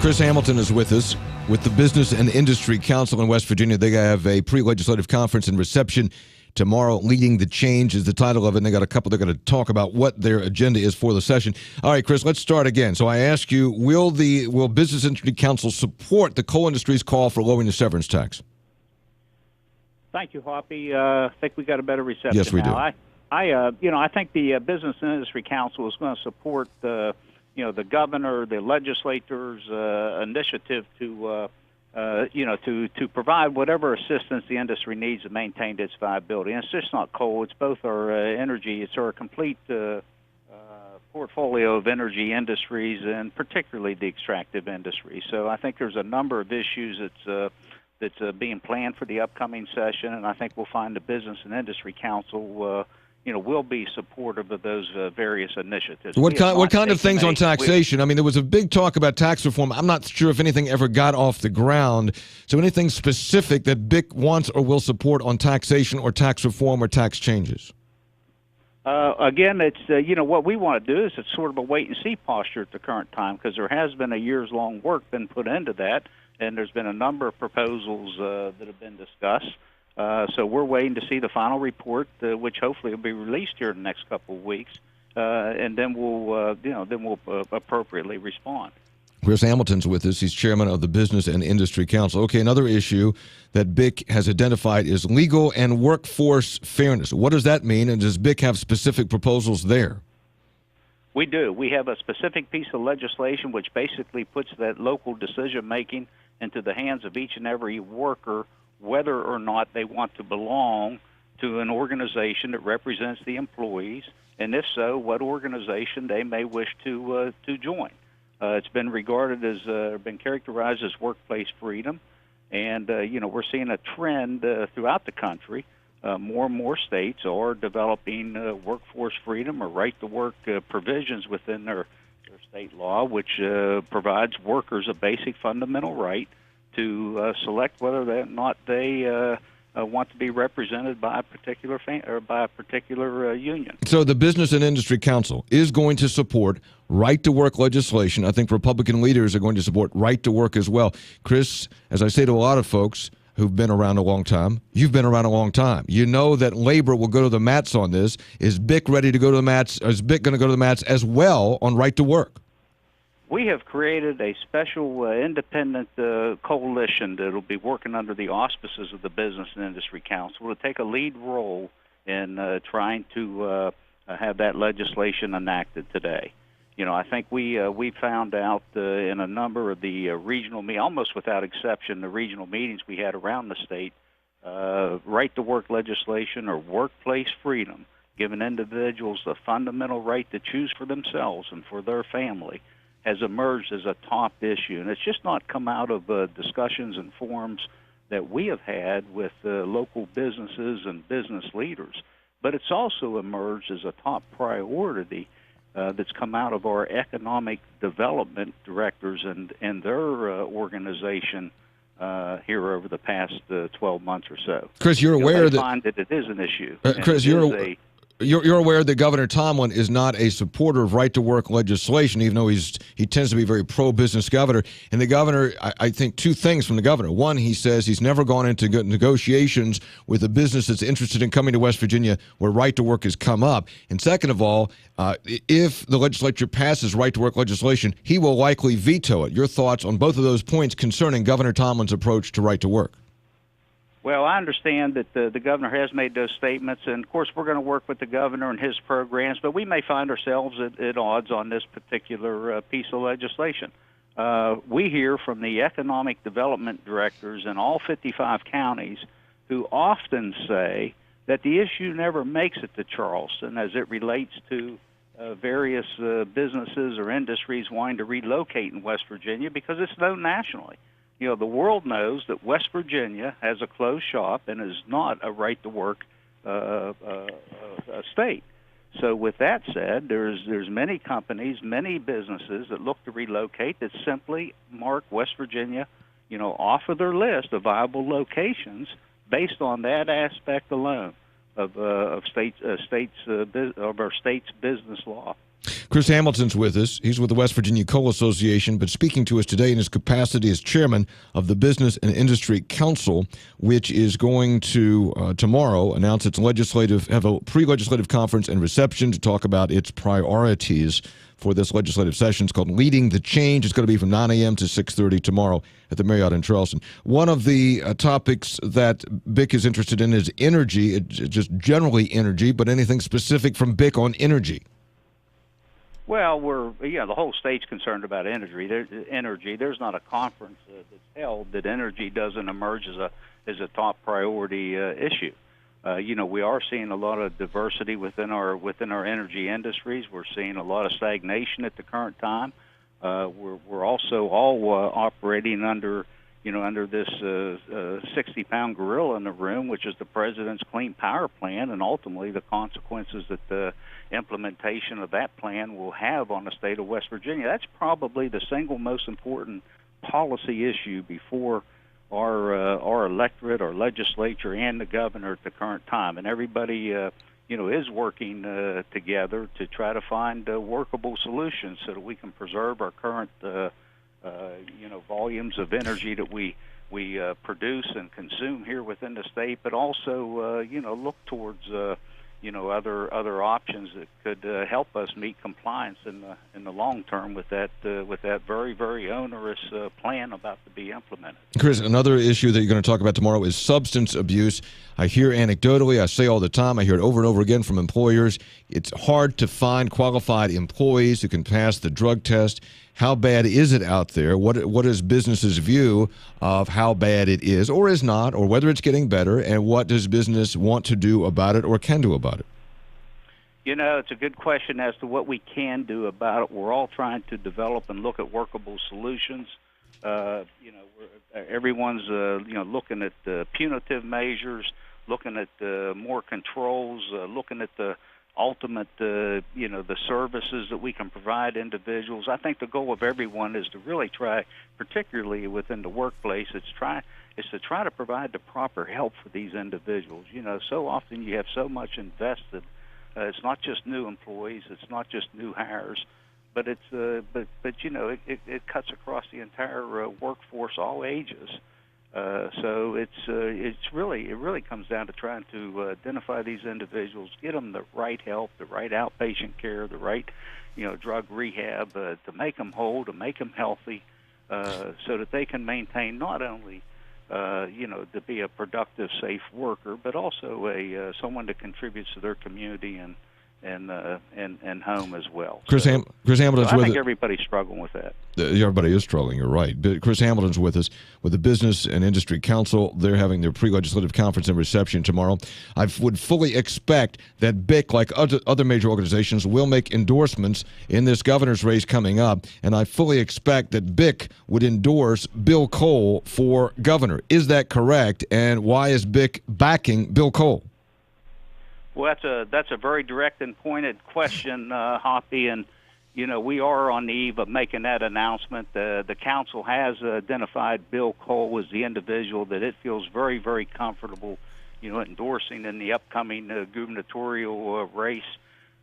Chris Hamilton is with us with the Business and Industry Council in West Virginia. They have a pre-legislative conference and reception tomorrow. Leading the Change is the title of it, and they got a couple. They're going to talk about what their agenda is for the session. All right, Chris, let's start again. So I ask you, will Business and Industry Council support the coal industry's call for lowering the severance tax? Thank you, Hoppy. I think we got a better reception yes, we now. do. I think the Business and Industry Council is going to support the governor, the legislators' initiative to provide whatever assistance the industry needs to maintain its viability. And it's just not coal; it's both our energy. It's our complete portfolio of energy industries, and particularly the extractive industry. So I think there's a number of issues that's being planned for the upcoming session, and I think we'll find the Business and Industry Council will be supportive of those various initiatives. What kind of things on taxation? I mean, there was a big talk about tax reform. I'm not sure if anything ever got off the ground. So anything specific that BIC wants or will support on taxation or tax reform or tax changes? Again, it's what we want to do is it's sort of a wait-and-see posture at the current time, because there has been a years-long work been put into that, and there's been a number of proposals that have been discussed. So we're waiting to see the final report, which hopefully will be released here in the next couple of weeks, and then we'll appropriately respond. Chris Hamilton's with us. He's chairman of the Business and Industry Council. Okay, another issue that BIC has identified is legal and workforce fairness. What does that mean, and does BIC have specific proposals there? We do. We have a specific piece of legislation which basically puts that local decision-making into the hands of each and every worker, whether or not they want to belong to an organization that represents the employees, and if so, what organization they may wish to join. It's been regarded as been characterized as workplace freedom, and we're seeing a trend throughout the country. More and more states are developing workforce freedom or right-to-work provisions within their state law, which provides workers a basic fundamental right to select whether or not they want to be represented by a particular union. So the Business and Industry Council is going to support right-to-work legislation. I think Republican leaders are going to support right-to-work as well. Chris, as I say to a lot of folks who've been around a long time, you've been around a long time. You know that labor will go to the mats on this. Is BIC ready to go to the mats? Is BIC going to go to the mats as well on right-to-work? We have created a special independent coalition that will be working under the auspices of the Business and Industry Council to take a lead role in trying to have that legislation enacted today. I think we found out in a number of the regional almost without exception, the regional meetings we had around the state, right-to-work legislation or workplace freedom, giving individuals the fundamental right to choose for themselves and for their family, has emerged as a top issue. And it's just not come out of discussions and forums that we have had with local businesses and business leaders, but it's also emerged as a top priority that's come out of our economic development directors and their organization here over the past 12 months or so. Chris, you're aware that find that it is an issue. Chris, you're aware that Governor Tomlin is not a supporter of right-to-work legislation, even though he tends to be a very pro-business governor. And the governor, I think two things from the governor. One, he says he's never gone into negotiations with a business that's interested in coming to West Virginia where right-to-work has come up. And second of all, if the legislature passes right-to-work legislation, he will likely veto it. Your thoughts on both of those points concerning Governor Tomlin's approach to right-to-work? Well, I understand that the governor has made those statements, and of course we're going to work with the governor and his programs, but we may find ourselves at odds on this particular piece of legislation. We hear from the economic development directors in all 55 counties who often say that the issue never makes it to Charleston as it relates to various businesses or industries wanting to relocate in West Virginia because it's known nationally. The world knows that West Virginia has a closed shop and is not a right-to-work state. So with that said, there's many companies, many businesses that look to relocate that simply mark West Virginia, off of their list of viable locations based on that aspect alone of our state's business law. Chris Hamilton's with us. He's with the West Virginia Coal Association, but speaking to us today in his capacity as chairman of the Business and Industry Council, which is going to tomorrow announce its have a pre-legislative conference and reception to talk about its priorities for this legislative session. It's called Leading the Change. It's going to be from 9 a.m. to 6:30 tomorrow at the Marriott in Charleston. One of the topics that BIC is interested in is energy, just generally energy, but anything specific from BIC on energy? Well, the whole state's concerned about energy. There's not a conference that's held that energy doesn't emerge as a top priority issue. We are seeing a lot of diversity within our energy industries. We're seeing a lot of stagnation at the current time. We're also all operating under this 60-pound gorilla in the room, which is the president's Clean Power Plan, and ultimately the consequences that the implementation of that plan will have on the state of West Virginia. That's probably the single most important policy issue before our electorate, our legislature, and the governor at the current time. And everybody, is working together to try to find workable solutions so that we can preserve our current volumes of energy that we produce and consume here within the state, but also look towards other options that could help us meet compliance in the long term with that very, very onerous plan about to be implemented. Chris, another issue that you're going to talk about tomorrow is substance abuse. I hear anecdotally, I say all the time, I hear it over and over again from employers, it's hard to find qualified employees who can pass the drug test. How bad is it out there? What is business's view of how bad it is or is not, or whether it's getting better, and what does business want to do about it or can do about it? It's a good question as to what we can do about it. We're all trying to develop and look at workable solutions. Everyone's looking at punitive measures, looking at more controls, looking at the ultimate, the services that we can provide individuals. I think the goal of everyone is to really try, particularly within the workplace, is to try to provide the proper help for these individuals. So often you have so much invested. It's not just new employees, it's not just new hires, but it cuts across the entire workforce, all ages. So it really comes down to trying to identify these individuals, get them the right help, the right outpatient care, the right drug rehab to make them whole, to make them healthy, so that they can maintain not only to be a productive, safe worker, but also someone that contributes to their community and home as well. Chris Hamilton's I with think us. Everybody's struggling with that. Everybody is struggling, you're right. But Chris Hamilton's with us with the Business and Industry Council. They're having their pre-legislative conference and reception tomorrow. I would fully expect that BIC, like other major organizations, will make endorsements in this governor's race coming up, and I fully expect that BIC would endorse Bill Cole for governor. Is that correct? And why is BIC backing Bill Cole? Well, that's a very direct and pointed question, Hoppy, and we are on the eve of making that announcement. The council has identified Bill Cole as the individual that it feels very, very comfortable, endorsing in the upcoming gubernatorial race.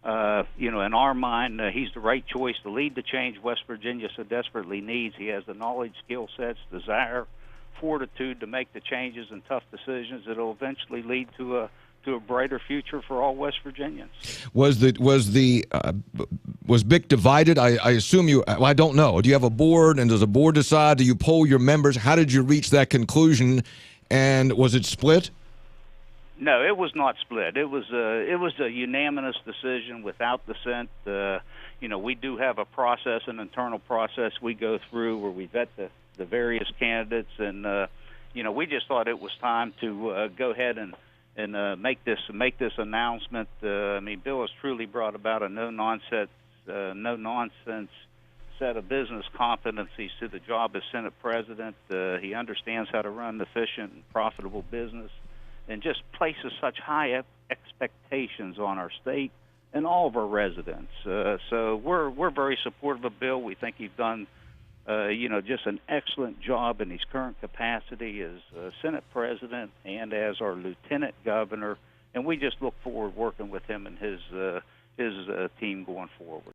In our mind, he's the right choice to lead the change West Virginia so desperately needs. He has the knowledge, skill sets, desire, fortitude to make the changes and tough decisions that will eventually lead to a brighter future for all West Virginians. Was BIC divided? I assume you. Well, I don't know. Do you have a board, and does a board decide? Do you poll your members? How did you reach that conclusion? And was it split? No, it was not split. It was a unanimous decision without dissent. We do have a process, an internal process we go through where we vet the various candidates, and we just thought it was time to go ahead and make this announcement. Bill has truly brought about a no nonsense set of business competencies to the job as Senate President. He understands how to run efficient and profitable business, and just places such high expectations on our state and all of our residents. So we're very supportive of Bill. We think he's done just an excellent job in his current capacity as Senate President and as our Lieutenant Governor, and we just look forward to working with him and his team going forward.